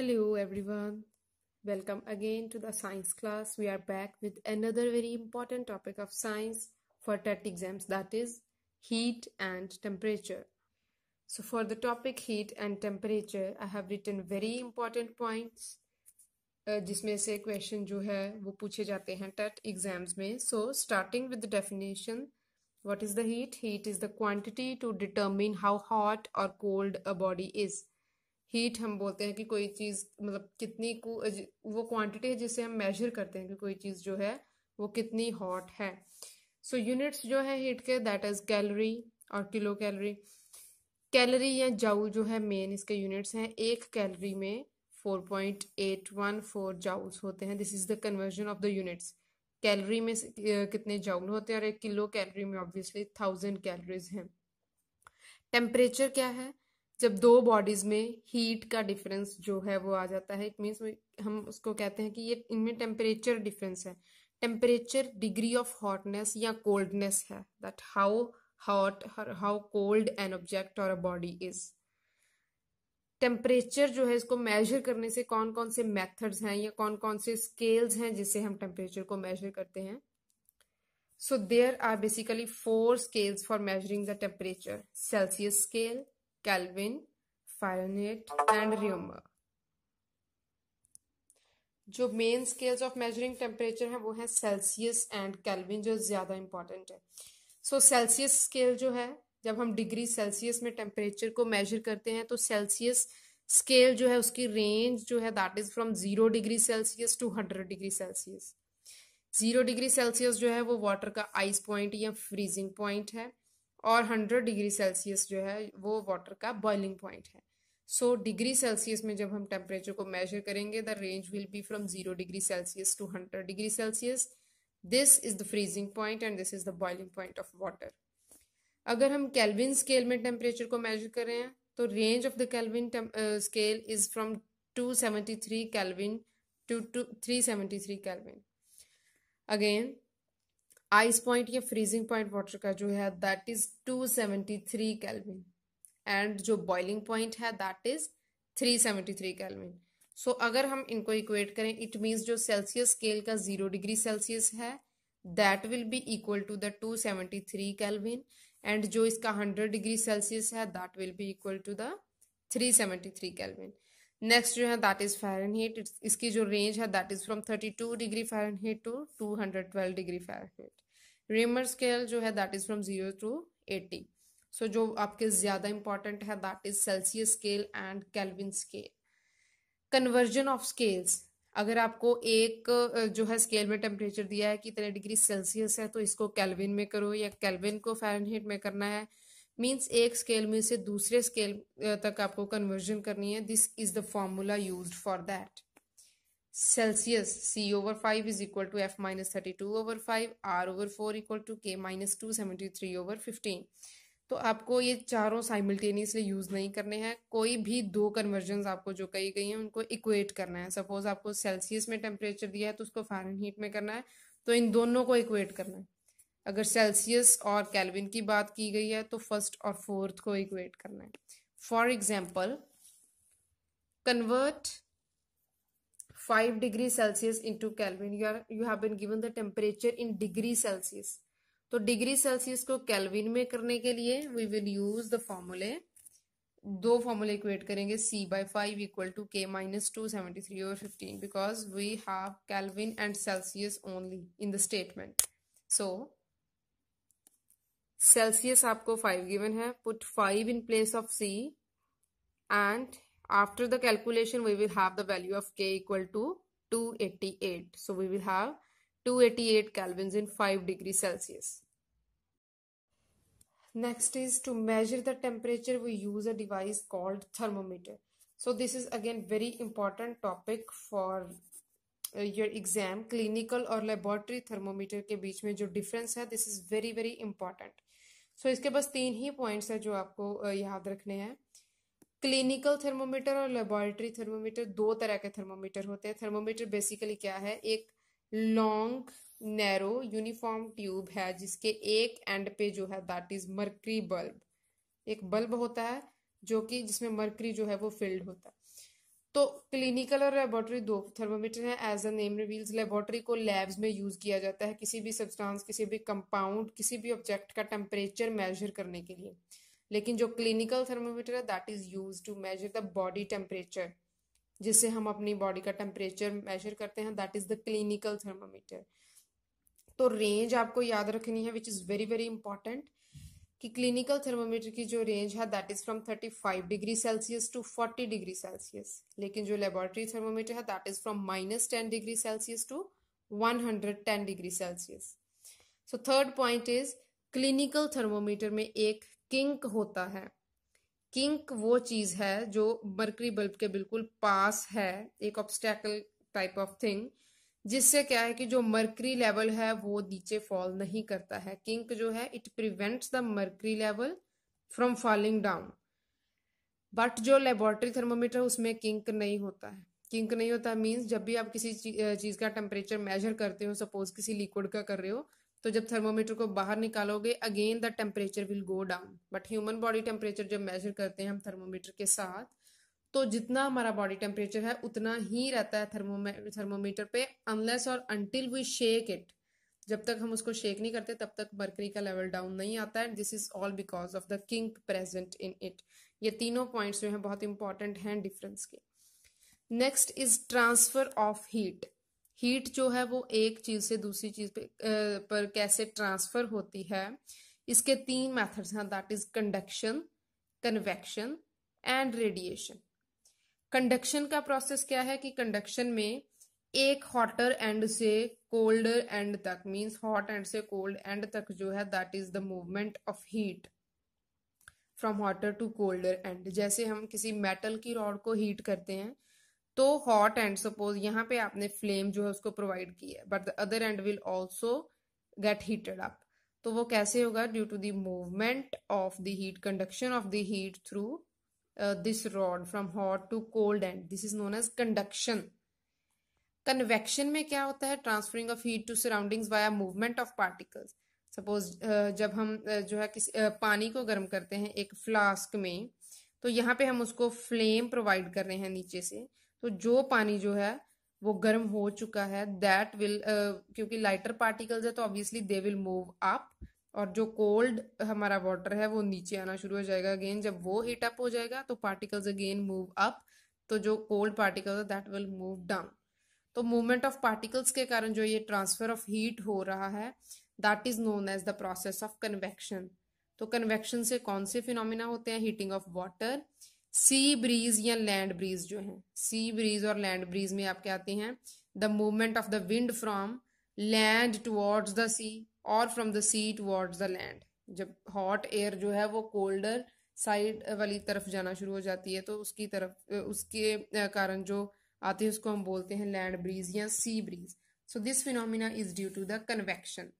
Hello everyone. Welcome again to the science class. We are back with another very important topic of science for TET exams, that is heat and temperature. So for the topic heat and temperature, I have written very important points जिसमें से question जो है वो पूछे जाते हैं TET exams में. So starting with the definition, what is the heat? Heat is the quantity to determine how hot or cold a body is. Heat हम बोलते हैं कि कोई चीज़ मतलब कितनी वो क्वांटिटी है जिसे हम मेजर करते हैं कि कोई चीज़ जो है वो कितनी हॉट है. सो यूनिट्स जो है हीट के, दैट इज कैलोरी और किलो कैलोरी. कैलोरी या जाउल जो है मेन इसके यूनिट्स हैं. एक कैलोरी में 4.814 जाउल्स होते हैं. This is the conversion of the units. Calorie में कितने जाउल होते हैं और एक किलो कैलोरी में ऑब्वियसली 1000 कैलोरीज हैं. टेम्परेचर क्या है? जब दो बॉडीज में हीट का डिफरेंस जो है वो आ जाता है, इट मीन्स हम उसको कहते हैं कि ये इनमें टेम्परेचर डिफरेंस है. टेम्परेचर डिग्री ऑफ हॉटनेस या कोल्डनेस है, that how hot how cold an object और अ बॉडी इज. टेम्परेचर जो है इसको मेजर करने से कौन कौन से मेथड्स हैं या कौन कौन से स्केल्स हैं जिससे हम टेम्परेचर को मेजर करते हैं. So there are basically 4 scales for measuring the temperature: Celsius scale, Kelvin, Fahrenheit and Reaumur. जो main scales of measuring temperature है वो है सेल्सियस एंड केल्विन, जो ज्यादा इंपॉर्टेंट है. सो सेल्सियस स्केल जो है, जब हम डिग्री सेल्सियस में टेम्परेचर को मेजर करते हैं तो सेल्सियस स्केल जो है उसकी रेंज जो है that is from 0 degree Celsius to 100 degree Celsius. 0 degree Celsius जो है वो वाटर का आइस पॉइंट या फ्रीजिंग पॉइंट है और 100 डिग्री सेल्सियस जो है वो वाटर का बॉइलिंग पॉइंट है. सो डिग्री सेल्सियस में जब हम टेम्परेचर को मेजर करेंगे, the range will be from 0 degree Celsius to 100 degree Celsius. This is the freezing point and this is the boiling point of water. अगर हम Kelvin scale में temperature को measure कर रहे हैं तो range of the Kelvin scale is from 273 Kelvin to 373 Kelvin. Again ice point या freezing point water का जो है दैट इज 273 केल्विन एंड जो बॉइलिंग पॉइंट है दैट इज 373 केल्विन. सो अगर हम इनको इक्वेट करें, इट मीन्स जो सेल्सियस स्केल का 0 डिग्री सेल्सियस है that will be equal to the 273 Kelvin and जो इसका 100 डिग्री सेल्सियस है that will be equal to the 373 Kelvin. Next जो है दैट इज फ़ारेनहीट. इसकी जो रेंज है that is from 32 degree Fahrenheit to 212 degree Fahrenheit. Reaumur scale जो है that is from 0 to 80. So जो आपके ज्यादा इंपॉर्टेंट है that is Celsius scale and Kelvin scale. Conversion of scales, अगर आपको एक जो है स्केल में टेम्परेचर दिया है कि इतने डिग्री सेल्सियस है तो इसको केल्विन में करो या केल्विन को फ़ारेनहीट में करना है, मीन्स एक स्केल में से दूसरे स्केल तक आपको कन्वर्जन करनी है. This is the formula used for that. Celsius C/5 is equal to F - 32/5, R/4 equal to K - 273/15. तो आपको ये चारों साइमल्टेनियसली यूज नहीं करने हैं. कोई भी दो कन्वर्जन आपको जो कही गई हैं उनको इक्वेट करना है. सपोज आपको सेल्सियस में टेम्परेचर दिया है तो उसको फ़ारेनहीट में करना है, तो इन दोनों को इक्वेट करना है. अगर सेल्सियस और केल्विन की बात की गई है तो फर्स्ट और फोर्थ को इक्वेट करना है. For example, convert 5 degree Celsius into Kelvin. You have been given the temperature in degree Celsius. तो डिग्री सेल्सियस को केल्विन में करने के लिए वी विल यूज द फॉर्मूले. दो फॉर्मूले इक्वेट करेंगे. C/5 equal to K - 273/15 because we have Kelvin and Celsius only in the statement. So Celsius आपको 5 गिवन है, put 5 in place of C and after the calculation we will have the value of K equal to 288. So we will have 288 kelvins in 5 degree Celsius. Next is to measure the temperature we use a device called thermometer. So this is again very important topic for your exam. Clinical और laboratory thermometer के बीच में जो difference है this is very very important. So इसके बस 3 ही points है जो आपको याद रखने हैं. क्लिनिकल थर्मोमीटर और लेबोरेटरी थर्मोमीटर दो तरह के थर्मोमीटर होते हैं. थर्मोमीटर बेसिकली क्या है, एक लॉन्ग नैरो यूनिफॉर्म ट्यूब है जिसके एक एंड पे जो है दैट इज मर्करी बल्ब. एक बल्ब होता है जो कि जिसमें मर्करी जो है वो फिल्ड होता है. तो क्लिनिकल और लेबोरेटरी दो थर्मोमीटर हैं। As the name reveals, laboratory को लैब्स में यूज किया जाता है किसी भी सब्सटेंस, किसी भी कंपाउंड, किसी भी ऑब्जेक्ट का टेम्परेचर मेजर करने के लिए। लेकिन जो क्लिनिकल थर्मोमीटर है that is use to measure the body temperature, जिससे हम अपनी बॉडी का टेम्परेचर मेजर करते हैं, that is the clinical thermometer. तो रेंज आपको याद रखनी है which is very very important, कि क्लिनिकल थर्मोमीटर की जो रेंज है that is from 35 degree Celsius to 40 degree Celsius. लेकिन जो लेबोरेटरी थर्मोमीटर है that is from -10 degree Celsius to 110 degree Celsius. So third point is, clinical thermometer में एक kink होता है। किंक वो चीज है जो मर्करी बल्ब के बिल्कुल पास है, एक ऑब्स्टेकल टाइप ऑफ थिंग, जिससे क्या है कि जो मर्करी लेवल है वो नीचे फॉल नहीं करता है। किंक जो है it prevents the mercury level from falling down. But जो लेबोरेटरी थर्मोमीटर उसमें किंक नहीं होता है। किंक नहीं होता मीन्स जब भी आप किसी चीज का टेम्परेचर मेजर करते हो, सपोज किसी लिक्विड का कर रहे हो, तो जब थर्मोमीटर को बाहर निकालोगे again the temperature will go down. But human body temperature जब मेजर करते हैं हम थर्मोमीटर के साथ, तो जितना हमारा बॉडी टेम्परेचर है उतना ही रहता है थर्मोमीटर पे, अनलेस और अनटिल वी शेक इट। जब तक हम उसको शेक नहीं करते तब तक मर्करी का लेवल डाउन नहीं आता है। This is all because of the kink present in it. ये तीनों पॉइंट्स जो हैं बहुत इंपॉर्टेंट हैं डिफरेंस के। Next is transfer of heat. Heat जो है वो एक चीज से दूसरी चीज पर कैसे ट्रांसफर होती है, इसके 3 मेथड्स हैं, that is conduction, convection and radiation. Conduction का प्रोसेस क्या है कि कंडक्शन में एक हॉटर एंड से कोल्डर एंड तक, मींस हॉट एंड से कोल्ड एंड तक जो है that is the movement of heat from hotter to colder end. जैसे हम किसी मेटल की रॉड को हीट करते हैं तो हॉट एंड, सपोज यहाँ पे आपने फ्लेम जो है उसको प्रोवाइड की है, but the other end will also get heated up. तो वो कैसे होगा? Due to the movement of the heat, conduction of the heat through this rod from hot to cold end. This is known as conduction. Convection में क्या होता है? Transferring of heat to surroundings via movement of particles. Suppose जब हम जो है किसी पानी को गर्म करते हैं एक फ्लास्क में, तो यहाँ पे हम उसको फ्लेम प्रोवाइड कर रहे हैं नीचे से, तो जो पानी जो है वो गर्म हो चुका है दैट विल, क्योंकि लाइटर पार्टिकल्स है तो obviously they will move up, और जो कोल्ड हमारा वाटर है वो नीचे आना शुरू हो जाएगा अगेन। जब वो हीट अप हो जाएगा तो पार्टिकल्स अगेन मूव अप, तो जो कोल्ड पार्टिकल्स है दैट विल मूव डाउन। तो मूवमेंट ऑफ पार्टिकल्स के कारण जो ये ट्रांसफर ऑफ हीट हो रहा है that is known as the process of convection. तो कन्वेक्शन से कौन से फिनोमिना होते हैं? Heating of water, sea breeze या लैंड ब्रीज जो है, सी ब्रीज और लैंड ब्रीज में आपके आते हैं the movement of the wind from land towards the sea और from the sea towards the land. जब हॉट एयर जो है वो कोल्डर साइड वाली तरफ जाना शुरू हो जाती है तो उसकी तरफ, उसके कारण जो आती है उसको हम बोलते हैं लैंड ब्रीज या sea breeze. So this phenomena is due to the convection.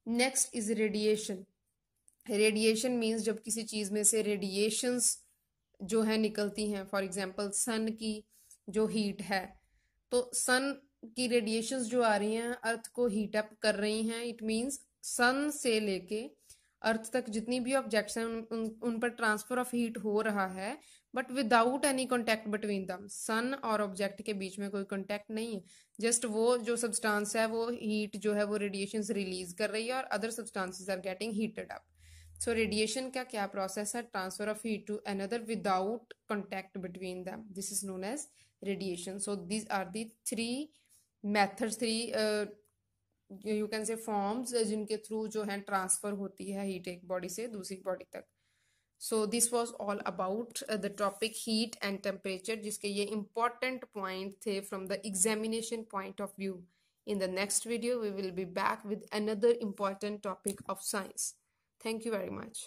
Next is radiation. Radiation means जब किसी चीज में से रेडिएशंस जो है निकलती हैं, फॉर एग्जाम्पल सन की जो हीट है, तो सन की रेडिएशंस जो आ रही हैं अर्थ को हीट अप कर रही हैं। इट मीन्स सन से लेके अर्थ तक जितनी भी ऑब्जेक्ट्स हैं उन पर ट्रांसफर ऑफ हीट हो रहा है, but without any contact between them. Sun और ऑब्जेक्ट के बीच में कोई कॉन्टैक्ट नहीं है, जस्ट वो जो सब्सटेंस है वो हीट जो है वो रेडिएशंस रिलीज कर रही है और other substances are getting heated up. So radiation का क्या प्रोसेस है? Transfer of heat to another without contact between them, this is known as radiation. So these are the 3 methods, 3 you can say forms जिनके थ्रू जो है transfer होती है heat एक बॉडी से दूसरी बॉडी तक। So this was all about the topic heat and temperature, जिसके ये इंपॉर्टेंट पॉइंट थे from the examination point of view. In the next video, we will be back with another important topic of science. Thank you very much.